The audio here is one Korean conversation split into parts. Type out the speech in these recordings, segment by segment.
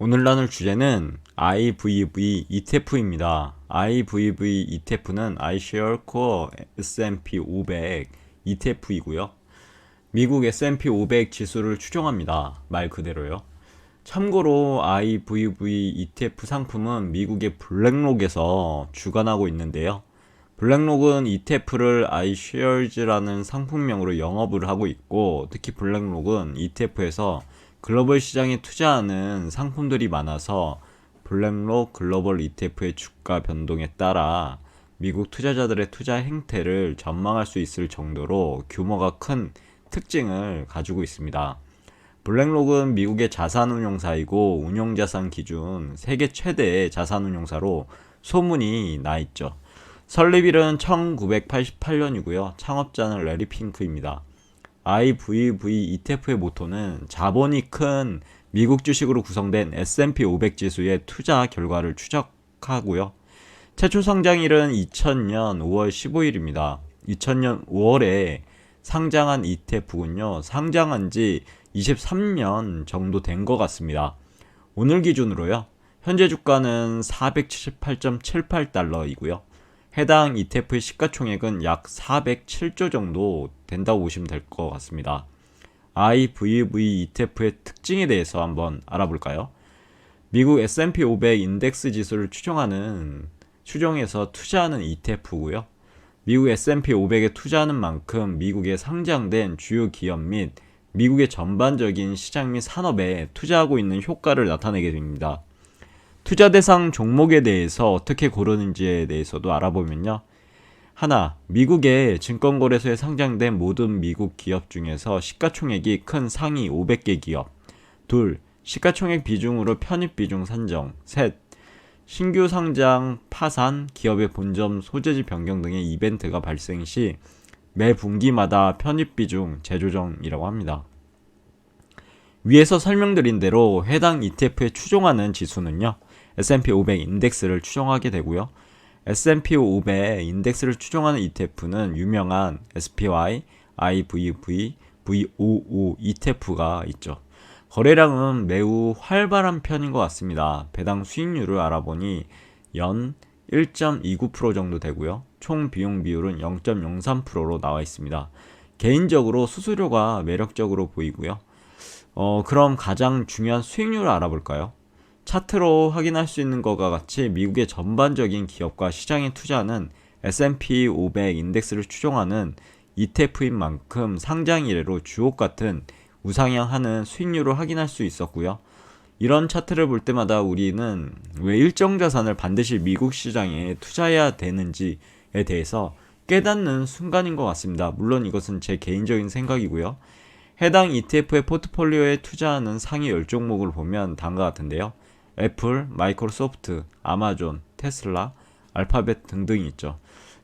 오늘 나눌 주제는 IVV ETF입니다. IVV ETF는 iShares Core S&P 500 ETF이고요. 미국 S&P 500 지수를 추종합니다. 말 그대로요. 참고로 IVV ETF 상품은 미국의 블랙록에서 주관하고 있는데요. 블랙록은 ETF를 iShares라는 상품명으로 영업을 하고 있고, 특히 블랙록은 ETF에서 글로벌 시장에 투자하는 상품들이 많아서 블랙록 글로벌 ETF의 주가 변동에 따라 미국 투자자들의 투자 행태를 전망할 수 있을 정도로 규모가 큰 특징을 가지고 있습니다. 블랙록은 미국의 자산운용사이고 운용자산 기준 세계 최대의 자산운용사로 소문이 나 있죠. 설립일은 1988년이고요. 창업자는 레리 핑크입니다. IVV ETF의 모토는 자본이 큰 미국 주식으로 구성된 S&P 500 지수의 투자 결과를 추적하고요. 최초 상장일은 2000년 5월 15일입니다. 2000년 5월에 상장한 ETF군요. 상장한 지 23년 정도 된 것 같습니다. 오늘 기준으로요. 현재 주가는 478.78달러이고요. 해당 ETF의 시가총액은 약 407조 정도 된다고 보시면 될 것 같습니다. IVV ETF의 특징에 대해서 한번 알아볼까요? 미국 S&P 500 인덱스 지수를 추종해서 투자하는 ETF고요. 미국 S&P 500에 투자하는 만큼 미국에 상장된 주요 기업 및 미국의 전반적인 시장 및 산업에 투자하고 있는 효과를 나타내게 됩니다. 투자 대상 종목에 대해서 어떻게 고르는지에 대해서도 알아보면요. 하나, 미국의 증권거래소에 상장된 모든 미국 기업 중에서 시가총액이 큰 상위 500개 기업. 둘, 시가총액 비중으로 편입 비중 산정. 셋, 신규 상장, 파산, 기업의 본점 소재지 변경 등의 이벤트가 발생 시 매 분기마다 편입 비중 재조정이라고 합니다. 위에서 설명드린 대로 해당 ETF에 추종하는 지수는요. S&P 500 인덱스를 추종하게 되고요. S&P 500 인덱스를 추종하는 ETF는 유명한 SPY, IVV, VOO ETF가 있죠. 거래량은 매우 활발한 편인 것 같습니다. 배당 수익률을 알아보니 연 1.29% 정도 되고요. 총 비용 비율은 0.03%로 나와 있습니다. 개인적으로 수수료가 매력적으로 보이고요. 그럼 가장 중요한 수익률을 알아볼까요? 차트로 확인할 수 있는 것과 같이 미국의 전반적인 기업과 시장에 투자하는 S&P 500 인덱스를 추종하는 ETF인 만큼 상장 이래로 주옥 같은 우상향하는 수익률을 확인할 수 있었고요. 이런 차트를 볼 때마다 우리는 왜 일정 자산을 반드시 미국 시장에 투자해야 되는지에 대해서 깨닫는 순간인 것 같습니다. 물론 이것은 제 개인적인 생각이고요. 해당 ETF의 포트폴리오에 투자하는 상위 10종목을 보면 다음과 같은데요. 애플, 마이크로소프트, 아마존, 테슬라, 알파벳 등등이 있죠.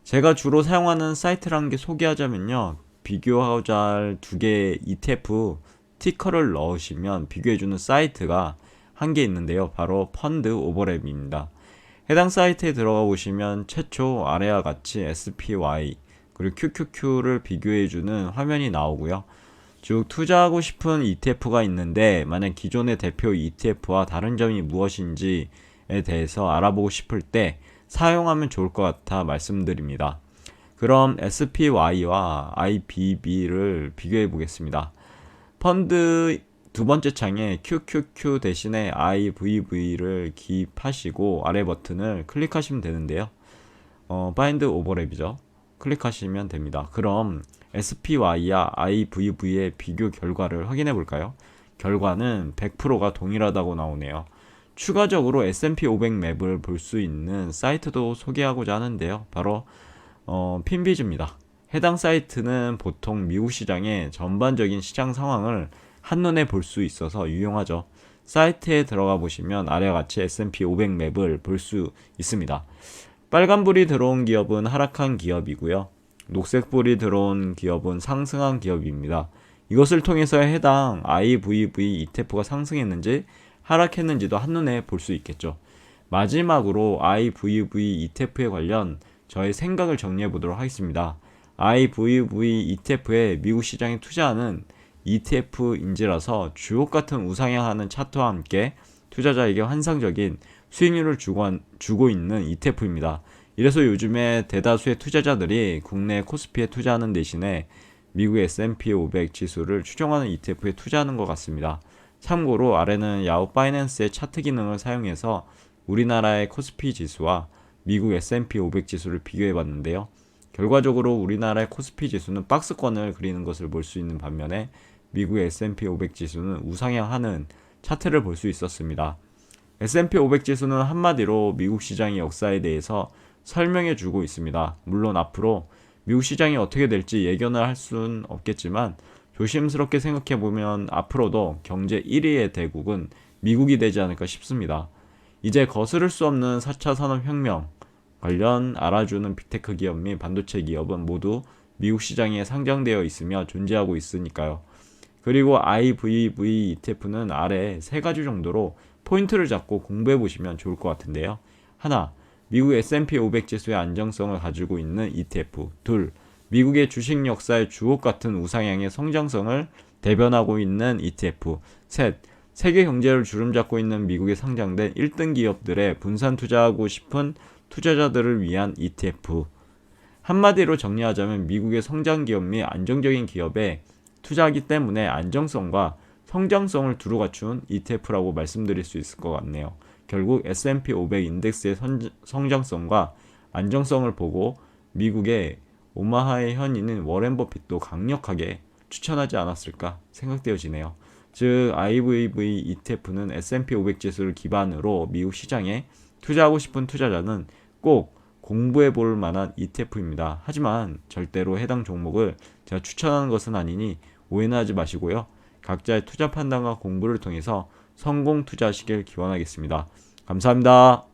제가 주로 사용하는 사이트라는 게 소개하자면요. 비교하고자 할 두 개의 ETF 티커를 넣으시면 비교해주는 사이트가 한 개 있는데요. 바로 펀드 오버랩입니다. 해당 사이트에 들어가 보시면 최초 아래와 같이 SPY 그리고 QQQ를 비교해주는 화면이 나오고요. 즉 투자하고 싶은 ETF가 있는데 만약 기존의 대표 ETF와 다른 점이 무엇인지에 대해서 알아보고 싶을 때 사용하면 좋을 것 같아 말씀드립니다. 그럼 SPY와 IBB를 비교해 보겠습니다. 펀드 두 번째 창에 QQQ 대신에 IVV를 기입하시고 아래 버튼을 클릭하시면 되는데요. Find 오버랩이죠. 클릭하시면 됩니다. 그럼 SPY와 IVV의 비교 결과를 확인해 볼까요? 결과는 100%가 동일하다고 나오네요. 추가적으로 S&P 500 맵을 볼 수 있는 사이트도 소개하고자 하는데요. 바로 핀비즈입니다. 해당 사이트는 보통 미국 시장의 전반적인 시장 상황을 한눈에 볼 수 있어서 유용하죠. 사이트에 들어가 보시면 아래와 같이 S&P 500 맵을 볼 수 있습니다. 빨간불이 들어온 기업은 하락한 기업이고요. 녹색불이 들어온 기업은 상승한 기업입니다. 이것을 통해서 해당 IVV ETF가 상승했는지 하락했는지도 한눈에 볼 수 있겠죠. 마지막으로 IVV ETF에 관련 저의 생각을 정리해 보도록 하겠습니다. IVV ETF에 미국 시장에 투자하는 ETF인지라서 주옥 같은 우상향하는 차트와 함께 투자자에게 환상적인 수익률을 주고 있는 ETF입니다. 이래서 요즘에 대다수의 투자자들이 국내 코스피에 투자하는 대신에 미국 S&P 500 지수를 추종하는 ETF에 투자하는 것 같습니다. 참고로 아래는 야후 파이낸스의 차트 기능을 사용해서 우리나라의 코스피 지수와 미국 S&P 500 지수를 비교해 봤는데요. 결과적으로 우리나라의 코스피 지수는 박스권을 그리는 것을 볼 수 있는 반면에 미국의 S&P 500 지수는 우상향하는 차트를 볼 수 있었습니다. S&P 500 지수는 한마디로 미국 시장의 역사에 대해서 설명해 주고 있습니다. 물론 앞으로 미국 시장이 어떻게 될지 예견을 할 수는 없겠지만 조심스럽게 생각해 보면 앞으로도 경제 1위의 대국은 미국이 되지 않을까 싶습니다. 이제 거스를 수 없는 4차 산업혁명 관련 알아주는 빅테크 기업 및 반도체 기업은 모두 미국 시장에 상장되어 있으며 존재하고 있으니까요. 그리고 IVV ETF는 아래 세 가지 정도로 포인트를 잡고 공부해 보시면 좋을 것 같은데요. 하나, 미국 S&P 500 지수의 안정성을 가지고 있는 ETF. 둘, 미국의 주식 역사의 주옥 같은 우상향의 성장성을 대변하고 있는 ETF. 셋, 세계 경제를 주름잡고 있는 미국에 상장된 1등 기업들에 분산 투자하고 싶은 투자자들을 위한 ETF. 한마디로 정리하자면 미국의 성장 기업 및 안정적인 기업에 투자하기 때문에 안정성과 성장성을 두루 갖춘 ETF라고 말씀드릴 수 있을 것 같네요. 결국 S&P 500 인덱스의 성장성과 안정성을 보고 미국의 오마하의 현인인 워렌 버핏도 강력하게 추천하지 않았을까 생각되어지네요. 즉 IVV ETF는 S&P 500 지수를 기반으로 미국 시장에 투자하고 싶은 투자자는 꼭 공부해 볼 만한 ETF입니다. 하지만 절대로 해당 종목을 제가 추천하는 것은 아니니 오해는 하지 마시고요. 각자의 투자 판단과 공부를 통해서 성공 투자하시길 기원하겠습니다. 감사합니다.